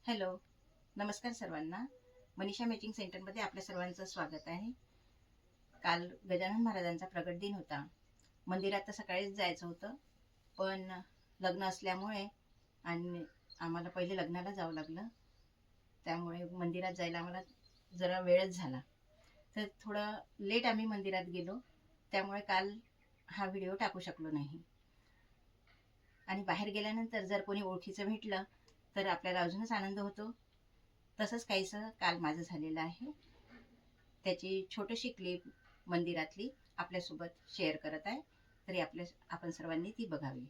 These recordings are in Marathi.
हॅलो, नमस्कार सर्वांना. मनीषा मॅचिंग सेंटरमध्ये आपल्या सर्वांचं स्वागत आहे. काल गजानन महाराजांचा प्रगट दिन होता. मंदिरात तर सकाळीच जायचं होतं, पण लग्न असल्यामुळे आणि आम्हाला पहिले लग्नाला जावं लागलं, त्यामुळे मंदिरात जायला आम्हाला जरा वेळच झाला. तर थोडं लेट आम्ही मंदिरात गेलो, त्यामुळे काल हा व्हिडिओ टाकू शकलो नाही. आणि बाहेर गेल्यानंतर जर कोणी ओळखीचं भेटलं तर आपल्याला अजूनच आनंद होतो. तसंच काहीसं काल माझं झालेलं आहे. त्याची छोटीशी क्लिप मंदिरातली आपल्यासोबत शेअर करत आहे, तरी आपण सर्वांनी ती बघावी.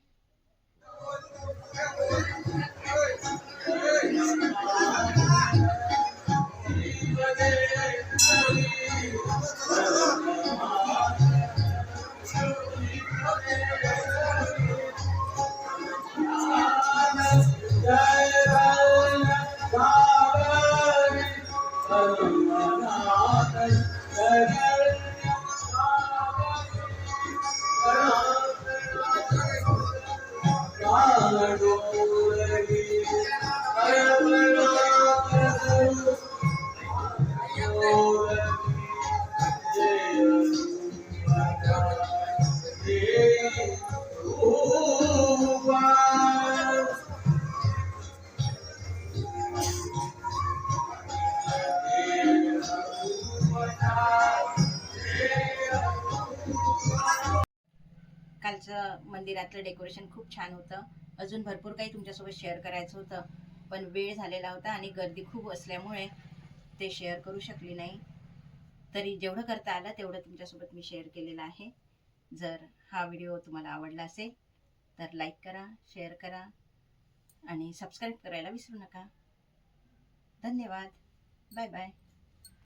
कालचं मंदिरातलं डेकोरेशन खूप छान होतं. अजून भरपूर काही तुमच्यासोबत शेअर करायचं होतं, पण वेळ झालेला होता आणि गर्दी खूप असल्यामुळे ते शेअर करू शकले नाही. तरी जेवढं करता आलं तेवढं तुमच्यासोबत मी शेअर केलेलं आहे. जर हा व्हिडिओ तुम्हाला आवडला असेल तर लाईक करा, शेअर करा आणि सबस्क्राईब करायला विसरू नका. धन्यवाद. Bye bye.